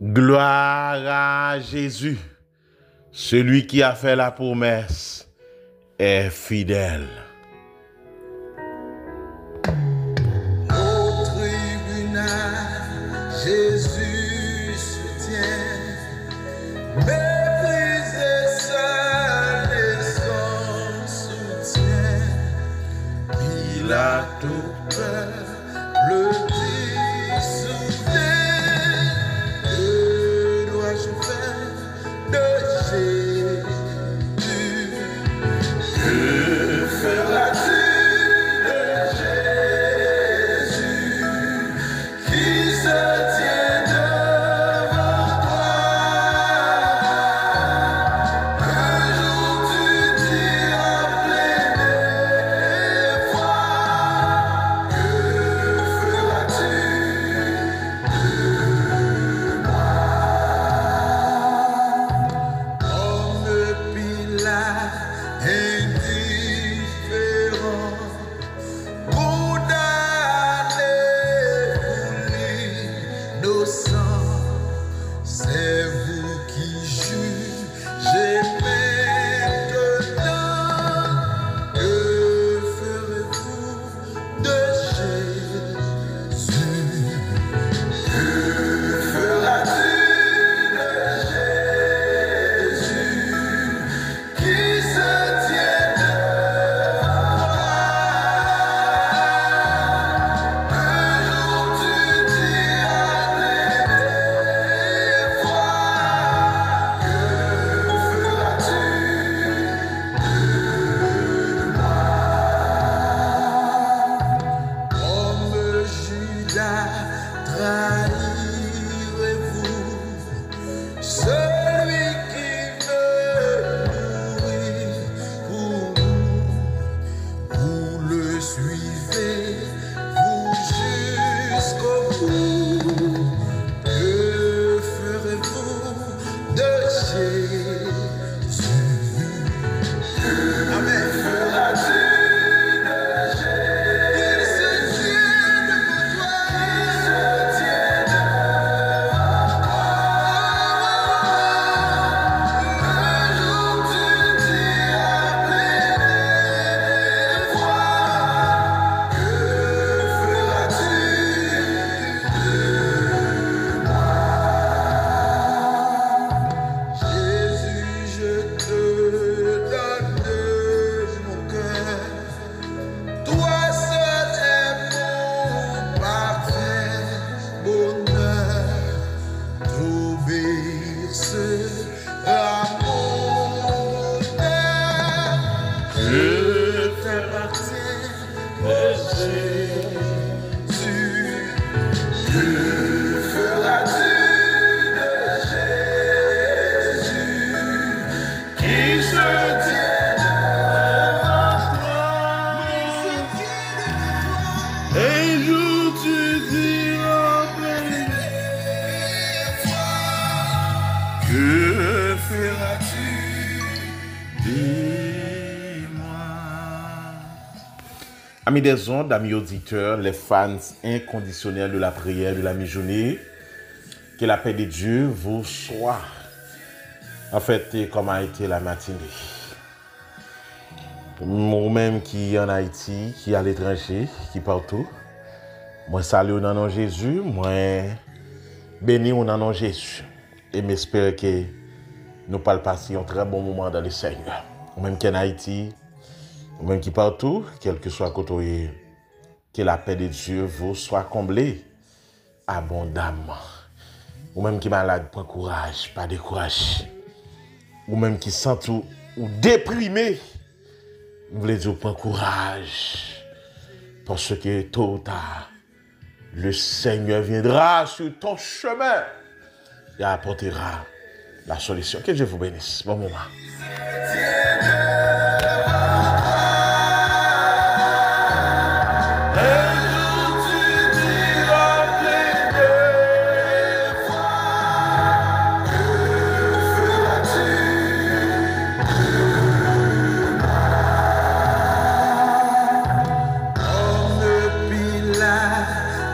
Gloire à Jésus, celui qui a fait la promesse est fidèle. Au tribunal, Jésus se tient, méprisé seul et sans soutien. Il a tout peur, le dit soudain. Que dois-je faire de Jésus? Que feras-tu de Jésus qui se tient devant toi? Un jour tu dis en plein effroi. Que feras-tu de moi? Homme Pilate, indifférent, condamné pour l'innocent, c'est vous qui jugez maintenant. Que ferez-vous de Jésus? Que feras-tu de Jésus qui se tient devant toi? Un jour tu dis en plein effroi. Que feras-tu de moi? Comme Judas, trahirez-vous celui qui veut mourir pour vous? Vous le suivez, vous jusqu'au bout. Que ferez-vous de Jésus? Amen. Feras-tu de Jésus? Il se tient devant toi. Il se tient devant toi. Un jour tu dis en plein effroi. Que feras-tu de moi? Jésus, je te donne mon cœur. Toi seul est mon parfait bonheur. T'obéir sera mon bonheur. Je t'appartiens de Jésus. Que feras-tu de Jésus qui se tient devant toi? Un jour tu diras plein effroi. Que feras-tu de moi? Amis des ondes, amis auditeurs, les fans inconditionnels de la prière de la mi-journée, que la paix de Dieu vous soit. En fait, comme a été la matinée. Moi-même qui en Haïti, qui à l'étranger, qui partout, moi salue au nom de Jésus, moi béni au nom de Jésus. Et m'espère que nous allons passer un très bon moment dans le Seigneur. Même qui en Haïti, même qui partout, quel que soit côté, que la paix de Dieu vous soit comblée abondamment. Ou même qui malade, prends courage, pas décourage. Ou même qui sent tout ou déprimé, vous voulez dire prends courage. Parce que tôt ou tard, le Seigneur viendra sur ton chemin et apportera la solution. Que Dieu vous bénisse. Bon moment. Homme Pilate,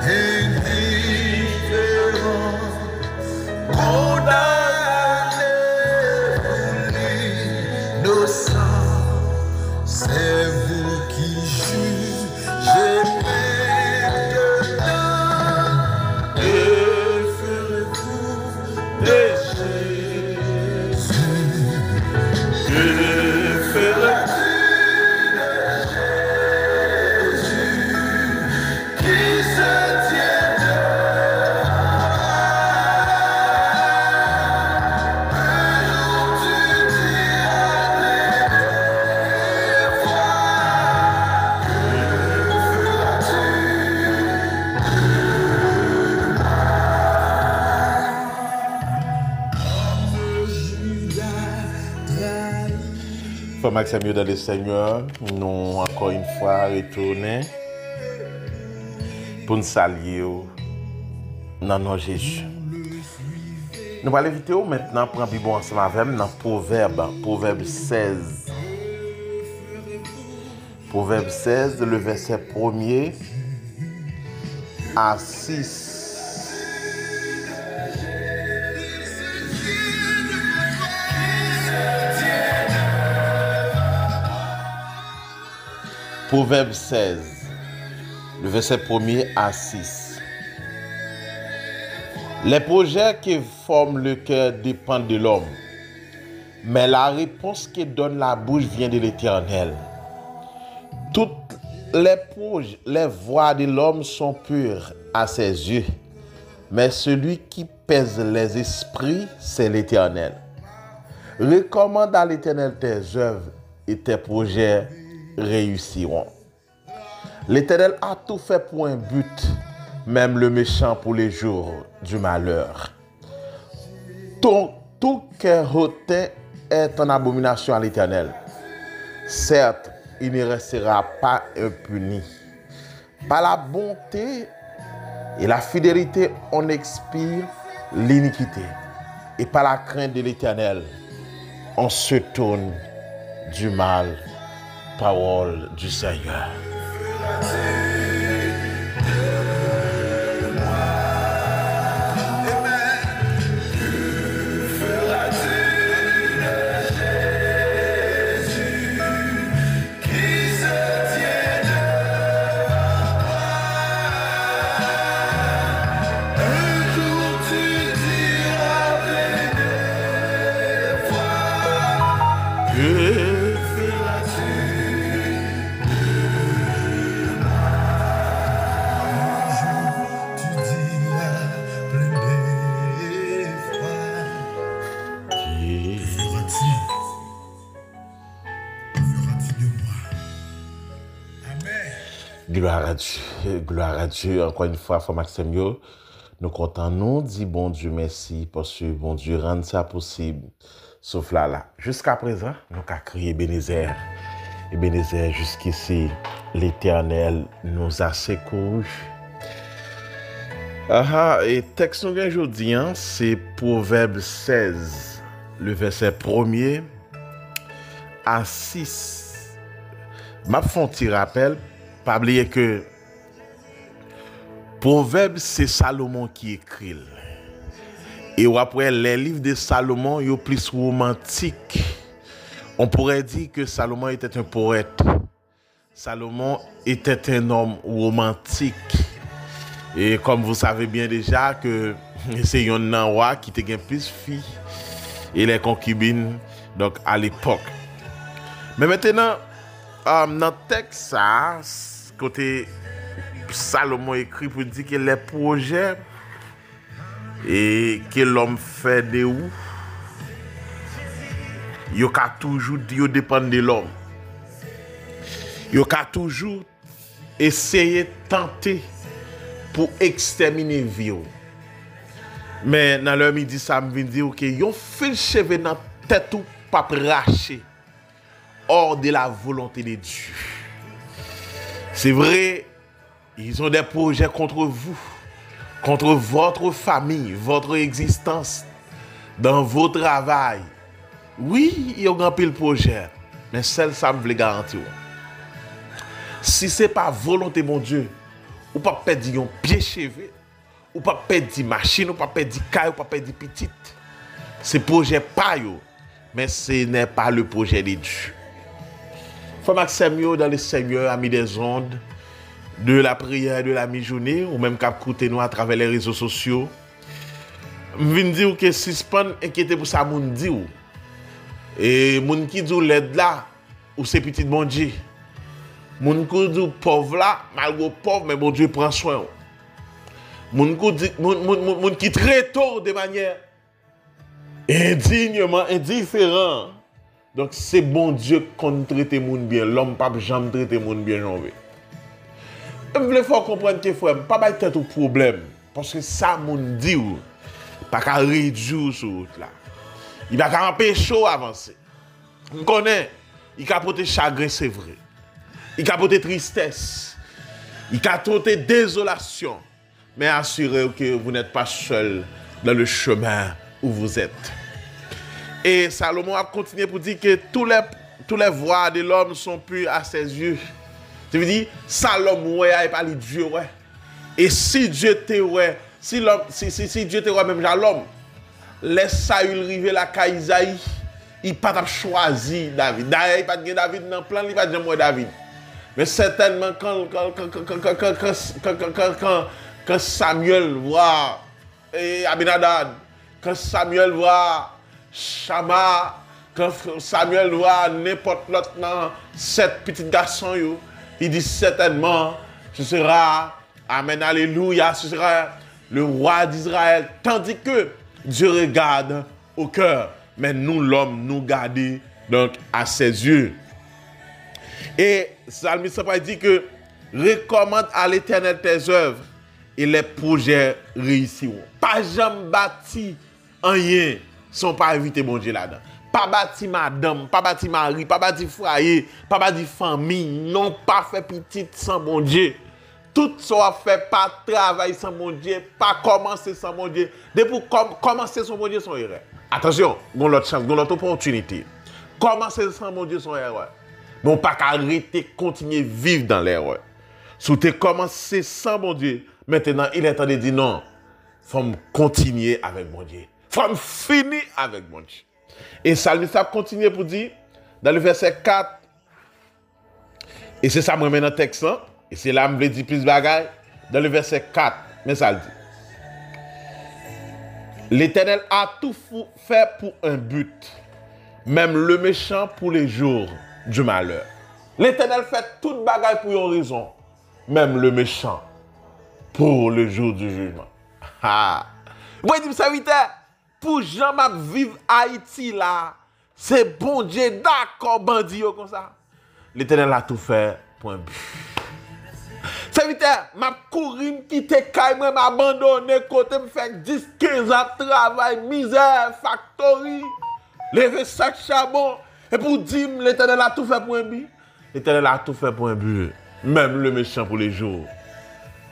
indifférent, Frère Maxime dans le Seigneur, nous encore une fois retournés pour nous saluer dans le nom de Jésus. Nous allons inviter maintenant pour prendre Bible ensemble avec nous dans Proverbe 16. Proverbe 16, le verset 1er à 6. Proverbe 16, le verset 1er à 6. Les projets qui forment le cœur dépendent de l'homme, mais la réponse que donne la bouche vient de l'Éternel. Toutes les voies de l'homme sont pures à ses yeux, mais celui qui pèse les esprits, c'est l'Éternel. Recommande à l'Éternel tes œuvres et tes projets réussiront. L'Éternel a tout fait pour un but, même le méchant pour les jours du malheur. Tout cœur hautain est en abomination à l'Éternel. Certes, il ne restera pas impuni. Par la bonté et la fidélité, on expire l'iniquité. Et par la crainte de l'Éternel, on se tourne du mal. Parole du Seigneur. Gloire à Dieu, encore une fois, Frère Maxime, nous comptons, nous dit bon Dieu merci parce que bon Dieu rend ça possible. Sauf là. Jusqu'à présent, nous avons crié Ebenezer. Ebenezer, jusqu'ici, l'Éternel nous a secourus. Et texte nous aujourd'hui, c'est Proverbe 16, le verset 1er à 6. Je fais un petit rappel. Pas oublier que Proverbe, c'est Salomon qui écrit. Et après, les livres de Salomon, ils sont plus romantiques. On pourrait dire que Salomon était un poète. Salomon était un homme romantique. Et comme vous savez bien déjà que c'est un roi qui était plus de filles et les concubines donc à l'époque. Mais maintenant, dans le texte, ça, côté Salomon écrit pour dire que les projets et que l'homme fait de où, il y a toujours dépend de l'homme. Il y a toujours essayer de tenter pour exterminer vie. Mais dans le midi, ça me vient dire que yon fait cheveux dans la tête ou pas racher hors de la volonté de Dieu. C'est vrai, ils ont des projets contre vous, contre votre famille, votre existence, dans vos travail. Oui, il y a un pile projet, mais celle ça me veut garantir. Si ce n'est pas volonté mon Dieu, ou pas perdre un pied cheveux, ou pas perdre machine, ou pas perdre caille, ou pas perdre petite. Ce projet pas yo, mais ce n'est pas le projet de Dieu. Frère Maxime dans le Seigneur, amis des ondes, de la prière de la mi-journée, ou même qu'à écouter nous à travers les réseaux sociaux, je viens dire que si ce n'est pas inquiété pour ça, moun dit ou. Et moun qui dit l'aide là, ou c'est petit bon Dieu. Moun qui dit pauvre là, malgré pauvre, mais bon Dieu prend soin. Moun qui très tôt de manière indignement, indifférent. Donc c'est bon Dieu qu'on traite moun bien. L'homme pas jamais traiter moun bien janvé. Je veux faut comprendre que frère, pas bailler tête au problème parce que ça moun dit ou pas qu'à réduire sur route là. Il va qu'à empêcher avancer. On connaît, il capote chagrin, c'est vrai. Il capote tristesse. Il capote désolation. Mais assurez-vous que vous n'êtes pas seul dans le chemin où vous êtes. Et Salomon a continué pour dire que tous les voies de l'homme sont pures à ses yeux. Ça veut dire, Salomon, ouais, il parle de Dieu, ouais. Et si Dieu te ouais, si Dieu te ouais, même l'homme, laisse Saül river la Isaïe, il n'a pas choisi David. D'ailleurs, il n'a pas de David dans le plan, il n'a pas de David. Mais certainement, quand Samuel voit Abinadab, quand Samuel voit Shama, quand Samuel voit n'importe l'autre, sept petits garçons, il dit certainement, ce sera, amen, alléluia, ce sera le roi d'Israël. Tandis que Dieu regarde au cœur, mais nous, l'homme, nous gardons donc à ses yeux. Et Psalmiste dit que recommande à l'Éternel tes œuvres et les projets réussiront. Pas jamais bâti rien sans pas inviter mon Dieu là-dedans. Pas bâti madame, pas bâti mari, pas bâti foyer, pas bâti famille, non pas fait petite sans mon Dieu. Tout ça fait pas travail sans mon Dieu, pas commencer sans mon Dieu. Depuis commencer sans mon Dieu, son erreur. Attention, dans l'autre chance, dans l'autre opportunité. Commencer sans mon Dieu, son erreur. Non pas qu'arrêter, continuer vivre dans l'erreur. Si tu as commencé sans mon Dieu, maintenant il est temps de dire non. Il faut continuer avec mon Dieu. Il faut finir avec mon Dieu. Et Psalmiste a continué pour dire, dans le verset 4, et c'est ça moi maintenant le texte, hein? Et c'est là que je dis plus de bagaille, dans le verset 4, mais ça le dit. L'Éternel a tout fait pour un but, même le méchant pour les jours du malheur. L'Éternel fait toute bagaille pour une raison, même le méchant pour le jour du jugement. Ah. Vous voyez, vous savez, pour jamais vivre Haïti là, c'est bon Dieu, d'accord, bandit comme ça. L'Éternel a tout fait pour un but. Serviteur, m'a courir, quitter Kaï, m'abandonner, côté, me faire 10-15 ans de travail, misère, factory, lever sac charbon, et pour dire, l'Éternel a tout fait pour un but. L'Éternel a tout fait pour un but, même le méchant pour les jours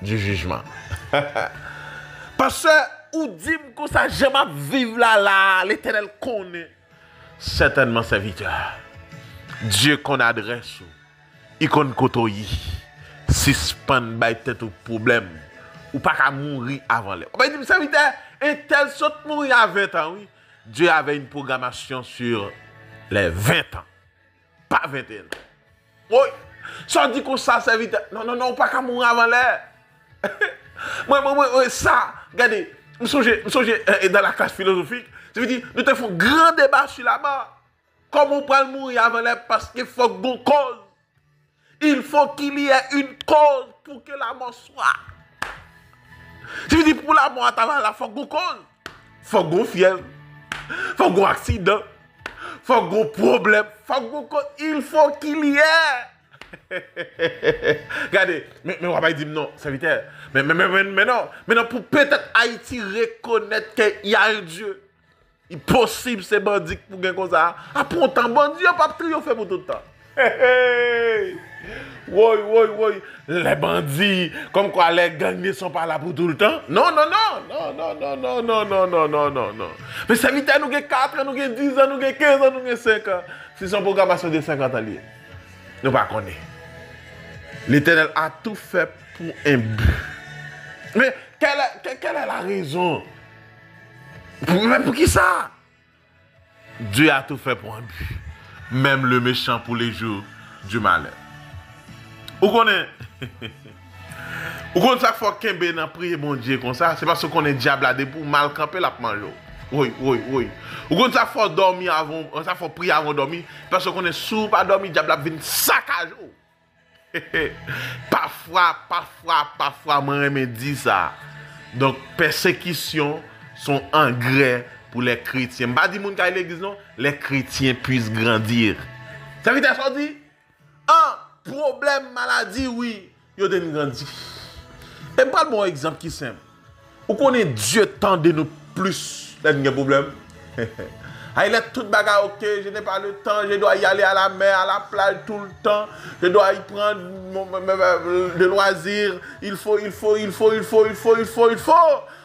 du jugement. Parce que, ou dit que ça, j'aime vivre là, l'Éternel connaît. Certainement, serviteur, Dieu qu'on adresse, il connaît côtoyer. Suspend by tête au problème ou pas qu'à mourir avant l'heure. On va dire, ça veut dire, un tel saute mourir à 20 ans, oui. Dieu avait une programmation sur les 20 ans, pas 21 ans. Oui, ça dit que ça, ça veut dire, non, pas qu'à mourir avant l'heure. Moi, ça, regardez, je suis dans la classe philosophique, ça veut dire, nous te faisons un grand débat sur la mort. Comment on peut mourir avant l'heure parce qu'il faut qu'on cause. Il faut qu'il y ait une cause pour que la mort soit. Je veux dire, pour la mort, il faut qu'on cause. Il faut qu'on fièvre. Il faut qu'on accident. Il faut qu'on problème. Il faut qu'il y ait. Regardez, mais on va pas dire non, serviteur. Mais non, pour peut-être Haïti reconnaître qu'il y a un Dieu. Il est possible ces bandits pour gagner comme ça. Après un temps, bandits, on pas triompher pour tout le temps. Oui. Les bandits, comme quoi les gangs ne sont pas là pour tout le temps. Non. Mais ça vite, nous avons 4 ans, nous avons 10 ans, nous avons 15 ans, nous avons 5 ans. C'est son programmation de 50 ans. Nous ne connaissons pas. L'Éternel a tout fait pour un but. Mais quelle est la raison? Pour qui ça? Dieu a tout fait pour un but. Même le méchant pour les jours du malheur. Vous connaissez? Vous connaissez ça qu'il faut qu'un dans prier mon Dieu comme ça? C'est parce qu'on est diable là pour mal camper la manger. Oui. Vous connaissez ça qu'il faut dormir avant, ça faut prier avant de dormir parce qu'on est sourd pas dormir diable là vient saccage. Parfois moi me dit ça. Donc persécution sont engrais pour les chrétiens. Pas dire moun ka l'église non, les chrétiens puissent grandir. Ça veut dire ça dit un problème maladie oui, yo den grandi. Et pas le bon exemple qui simple. Ou connaît Dieu tant de nous plus dans un problème. Il est toute bagarre, ok, je n'ai pas le temps, je dois y aller à la mer, à la plage tout le temps, je dois y prendre de loisirs, il faut.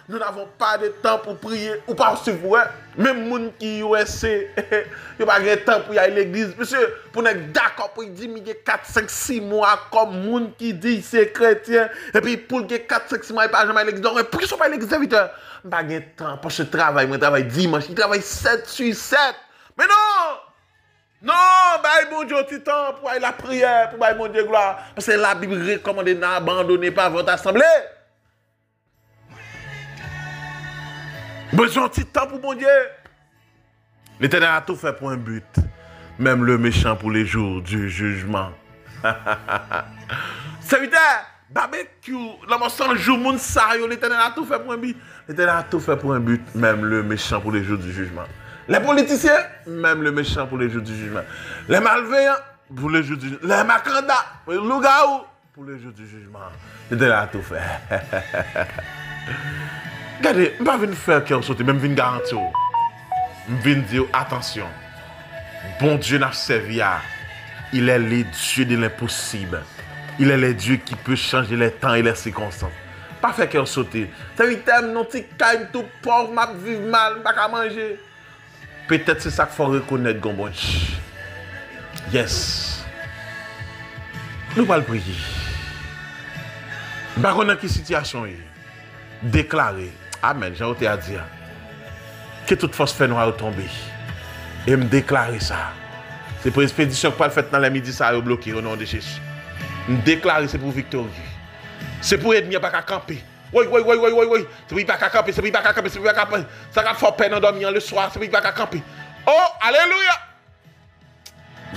Nous n'avons pas de temps pour prier, ou pas aussi vous, même les gens qui USA, ils n'ont pas de temps pour y aller à l'église. Monsieur, pour être d'accord, pour dire qu'il y a 4, 5, 6 mois, comme les gens qui disent c'est chrétien, et puis pour qu'il y ait 4, 5, 6 mois, ils ne sont pas jamais à l'église. Donc, pourquoi ils ne sont pas à l'église à 8 heures? Je n'ai pas de temps, parce que je travaille dimanche, je travaille 7 sur 7. Mais non! Non, bah, bon Dieu, petit temps pour aller la prière, pour aller mon Dieu gloire. Parce que la Bible recommande n'abandonnez pas votre assemblée. Besoin de petit temps pour mon Dieu. L'Éternel a tout fait pour un but. Même le méchant pour les jours du jugement. Serviteur, barbecue, dans 100 jours, mon sario, l'Éternel a tout fait pour un but. L'Éternel a tout fait pour un but. Même le méchant pour les jours du jugement. Les politiciens, même le méchant pour les jours du jugement. Les malveillants, pour les jours du jugement. Les macandats, les loups-garous, pour les jours du jugement. L'Éternel a tout fait. Regardez, je ne vais pas venir faire cœur sauter, même venir garantir. Je vais dire attention. Bon Dieu n'a servi à. Il est le Dieu de l'impossible. Il est le Dieu qui peut changer les temps et les circonstances. Pas faire cœur sauter. Ça veut dire, non, tu calme tout pauvre, m'a vivre mal, pas qu'à manger. Peut-être c'est ça qu'il faut reconnaître, Gombonch. Yes. Nous allons prier. Je ne sais pas dans quelle situation est. Déclarer. Amen. J'ai ôté à dire. Que toute force fait noire tomber. Et me déclarer ça. C'est pour l'expédition que pas le fait dans la midi, ça a bloqué au nom de Jésus. Me déclarer c'est pour victoire. C'est pour ennemi pas qu'à camper. Oui. C'est pour pas qu'à camper, c'est pour pas qu'à camper, c'est pour pas qu'à camper. Ça va faire peine en dormir le soir, c'est pour pas qu'à camper. Oh, alléluia.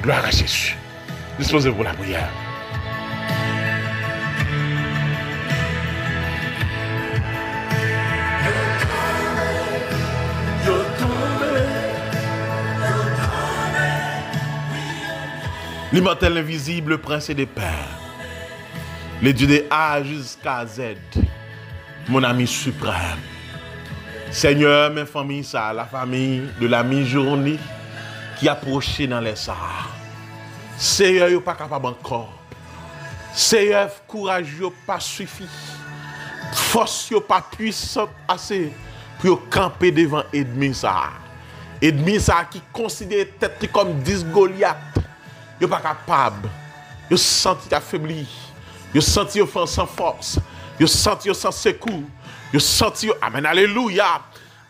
Gloire à Jésus. Disposez-vous la prière. L'immortel invisible, le prince des pères, les dieux de A jusqu'à Z, mon ami suprême. Seigneur, mes familles, ça, la famille de la mi-journée qui approchait dans les Sahara. Seigneur, vous pas capable encore. Seigneur, courage, vous pas suffi. Force, vous pas puissante assez pour camper devant ennemi ça. Ennemi ça qui considère tête comme 10 Goliath. Vous pas capable. Vous senti affaibli. Vous senti sans force. Vous senti sans secours. Vous senti amen alléluia.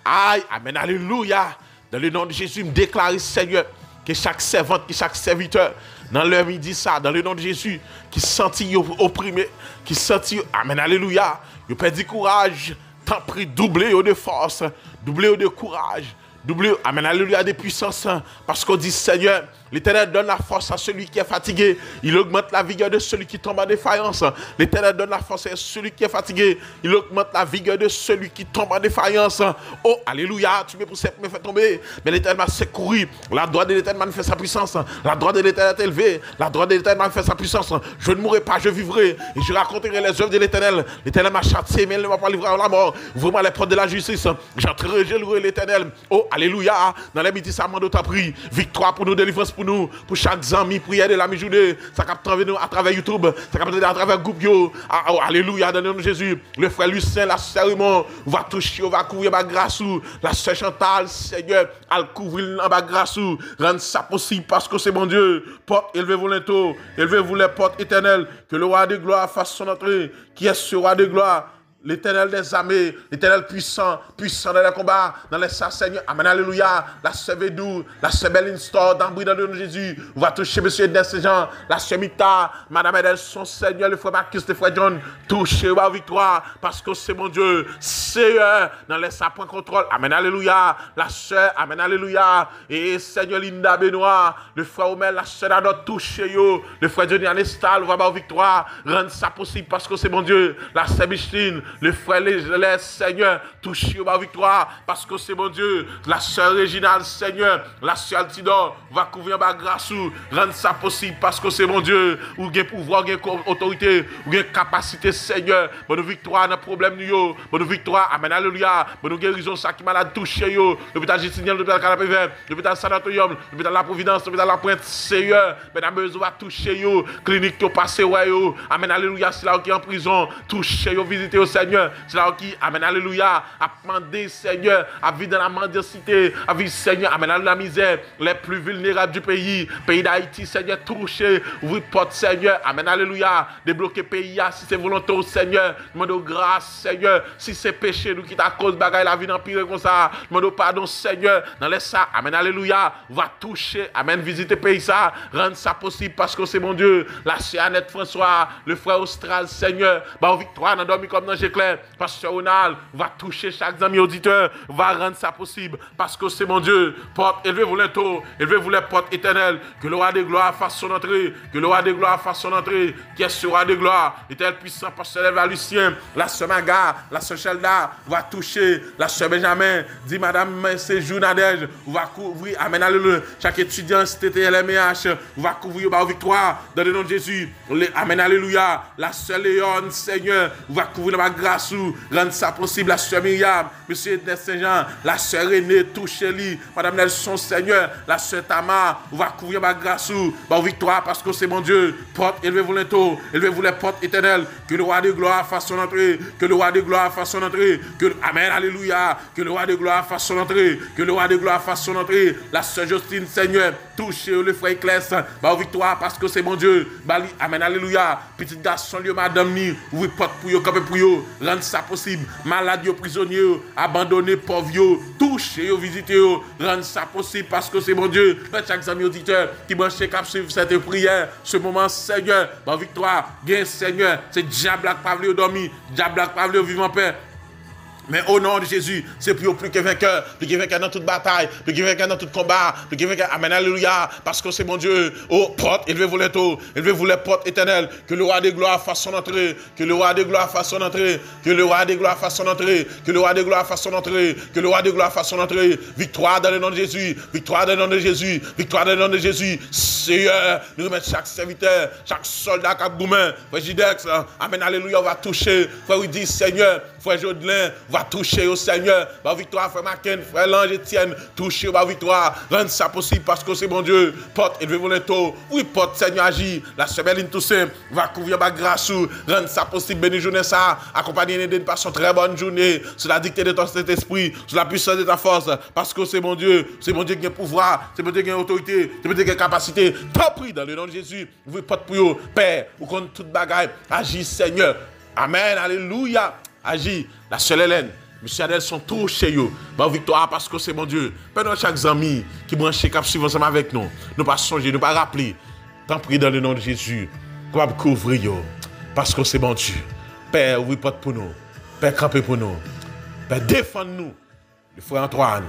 Aïe, amen alléluia. Dans le nom de Jésus, me déclare Seigneur que chaque servante, que chaque serviteur dans leur midi ça, dans le nom de Jésus, qui sentit opprimé, qui sentit amen alléluia. Vous perdu courage, tant pris doubler de force, doubler de courage. Double, amen, alléluia, de puissance, parce qu'on dit, Seigneur, l'Éternel donne la force à celui qui est fatigué, il augmente la vigueur de celui qui tombe en défaillance. L'Éternel donne la force à celui qui est fatigué, il augmente la vigueur de celui qui tombe en défaillance. Oh, alléluia, tu me pousses, me fais tomber, mais l'Éternel m'a secouru, la droite de l'Éternel manifeste sa puissance, la droite de l'Éternel est élevée, la droite de l'Éternel manifeste sa puissance. Je ne mourrai pas, je vivrai, et je raconterai les œuvres de l'Éternel. L'Éternel m'a châtié, mais il ne m'a pas livré à la mort. Ouvrez-moi les portes de la justice, j'entrerai, je louerai l'Éternel. Oh, alléluia, dans les midi, ça m'a d'autres pris. Victoire pour nous, délivrance pour nous, pour chaque ami, prière de la mi-journée. Ça capte à travers YouTube, ça capte à travers Goupio. Oh, alléluia, dans le nom de Jésus. Le frère Lucien, la sœur Raymond, va toucher, va couvrir ma grâce. La sœur Chantal, Seigneur, elle couvrir ma grâce. Rendre ça possible parce que c'est bon Dieu. Porte, élevez-vous l'into, élevez-vous les portes éternelles. Que le roi de gloire fasse son entrée. Qui est ce roi de gloire? L'Éternel des armées, l'Éternel puissant, puissant dans les combats, dans les Seigneur. Amen, alléluia. La sœur Védou, la sœur Belinstore, dans le nom de Jésus. On va toucher monsieur Desséjean, la sœur Mita, Madame Edelson, Seigneur, le frère Marcus, le frère John. Touchez la victoire, parce que c'est mon Dieu. Seigneur, dans les sapins contrôle. Amen, alléluia. La sœur, amen, alléluia. Et Seigneur Linda Benoît, le frère Omer, la sœur Adot, touchez yo. Le frère Johnny Anestal, on va avoir victoire. Rendre ça possible, parce que c'est mon Dieu. La sœur Micheline, les frères, les Seigneur, touchez par victoire, parce que c'est mon Dieu, la sœur Réginald, Seigneur, la sœur Altidor, va couvrir par grâce, rendre ça possible, parce que c'est mon Dieu, ou gain pouvoir, gain autorité, ou gain capacité, Seigneur, bonne victoire dans le problème, bonne victoire, amen, alléluia, bonne guérison, ça qui malade touché, l'hôpital Justinien, l'hôpital Canapé Vert, l'hôpital Sanatorium, l'hôpital La Providence, l'hôpital La Pointe, Seigneur, mesdames, vous va toucher, clinique qui passe, amen, alléluia, c'est là qui est en prison, toucher, visiter au Seigneur, c'est là qui, amen, alléluia, à demander, Seigneur, à vivre dans la mendicité, à vivre, Seigneur, amen, à la misère, les plus vulnérables du pays d'Haïti, Seigneur, toucher, ouvrir porte, Seigneur, amen, alléluia, débloquer pays, si c'est volontaire, Seigneur, demande grâce, Seigneur, si c'est péché, nous qui t'a cause bagaille, la vie d'empire comme ça, demande pardon, Seigneur, dans les ça, amen, alléluia, va toucher, amen, visiter pays ça, rendre ça possible parce que c'est mon Dieu, la sœur Annette François, le frère Austral, Seigneur, bah, victoire, dans dormi comme dans Géclair, pasteur Ronald, va toucher chaque ami auditeur, va rendre ça possible parce que c'est mon Dieu, porte, élevez-vous les taux, élevez-vous les portes éternelles, que le roi des gloires fasse son entrée, que le roi des gloires fasse son entrée, qui est ce roi des gloires, est-elle puissant, pasteur Eva Lucien, la sœur Maga, la sœur Chelda, va toucher, la sœur Benjamin, dit madame, c'est Journadège, va couvrir, amen, alléluia, chaque étudiant, TTLMH, va couvrir par victoire, dans le nom de Jésus, amen, alléluia, la sœur Léon, Seigneur, va couvrir par grâce, rendre ça possible, la sœur Myriam, monsieur Ednes Saint-Jean, la sœur Renée, touchez-lui, madame Nelson, Seigneur, la sœur Tamar, va couvrir par grâce, par victoire, parce que c'est mon Dieu, porte, élevez-vous les taux, élevez-vous les portes éternelles, que le roi de gloire fasse son entrée, que le roi de gloire fasse son entrée, que, amen, alléluia, que le roi de gloire fasse son entrée, que le roi de gloire fasse son entrée, la sœur Justine, Seigneur, touchez le frère Clès, par victoire, parce que c'est mon Dieu, amen, alléluia, petit garçon, madame ni, ouvrez porte pour yo, camper pour yo, rendre ça possible, malade, prisonnier, abandonné, pauvre, touchez, visitez, rendre ça possible, parce que c'est mon Dieu, chaque ami auditeur qui branche cap suivre cette prière, ce moment, Seigneur, par victoire, gain, Seigneur, c'est diable qui parle au dormi, diable qui parle au vivant paix. Mais au nom de Jésus, c'est plus que vainqueur, plus que vainqueur dans toute bataille, plus que vainqueur dans tout combat, plus que vainqueur, amen, alléluia, parce que c'est mon Dieu, oh, porte, élevez-vous les taux, élevez-vous les portes éternelles, que le roi des gloires fasse son entrée, que le roi des gloires fasse son entrée, que le roi des gloires fasse son entrée, que le roi des gloires fasse son entrée, que le roi des gloires fasse son entrée, victoire dans le nom de Jésus, victoire dans le nom de Jésus, victoire dans le nom de Jésus, Seigneur, nous remettons chaque serviteur, chaque soldat, chaque goumen, frère Jidex, amen, alléluia, on va toucher, frère il dit, Seigneur, frère Jodelin, va toucher au Seigneur, ma victoire, frère Macken, frère Lange Etienne, toucher ma victoire, rendre ça possible parce que c'est mon Dieu, porte, élevez-vous les taux, oui, porte, Seigneur, agit, la semaine Toussaint, va couvrir ma grâce, rendre ça possible, béni journée ça, accompagner de par son très bonne journée, sous la dictée de ton Saint-Esprit, sous la puissance de ta force, parce que c'est mon Dieu qui a pouvoir, c'est mon Dieu qui a autorité, c'est mon Dieu qui a capacité, t'en prie, dans le nom de Jésus, vous porte pour vous, Père, ou contre toute bagaille, agis, Seigneur, amen, alléluia, agis, la seule Hélène, Monsieur Adel sont tous chez eux. Bonne victoire parce que c'est mon Dieu. Pendant chaque ami qui branche cap suivant ensemble avec nous. Nous pas songer, nous pas rappeler. Tant prie dans le nom de Jésus. Qu'on va couvrir parce que c'est mon Dieu. Père, ouvre porte pour nous. Père, camper pour nous. Père, défends-nous. Le frère Antoine,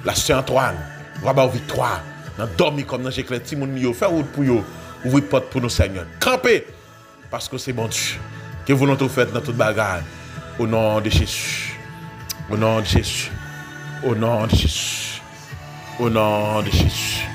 la sœur Antoine, on va avoir victoire. Dans dormir comme dans Géclair, Timon, faire route pour nous. Ouvre porte pour nous, Seigneur. Camper parce que c'est mon Dieu. Que vous nous faites dans toute bagarre. Au nom de Jésus. Au nom de Jésus. Au nom de Jésus. Au nom de Jésus.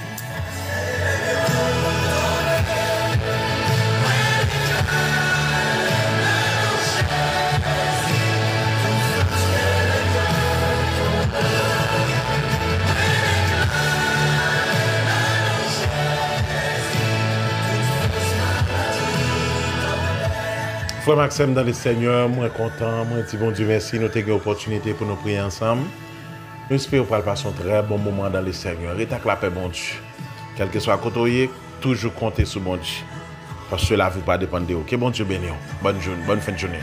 Frère Maxime dans le Seigneur, moi content, moi dis bon Dieu merci, nous avons une opportunité pour nous prier ensemble. Nous espérons passer un très bon moment dans le Seigneur. Et ta la paix, bon Dieu. Quel que soit le côté, toujours compter sur bon Dieu. Parce que cela ne vous pas dépendre de vous. Que bon Dieu bénisse. Bonne journée, bonne fin de journée.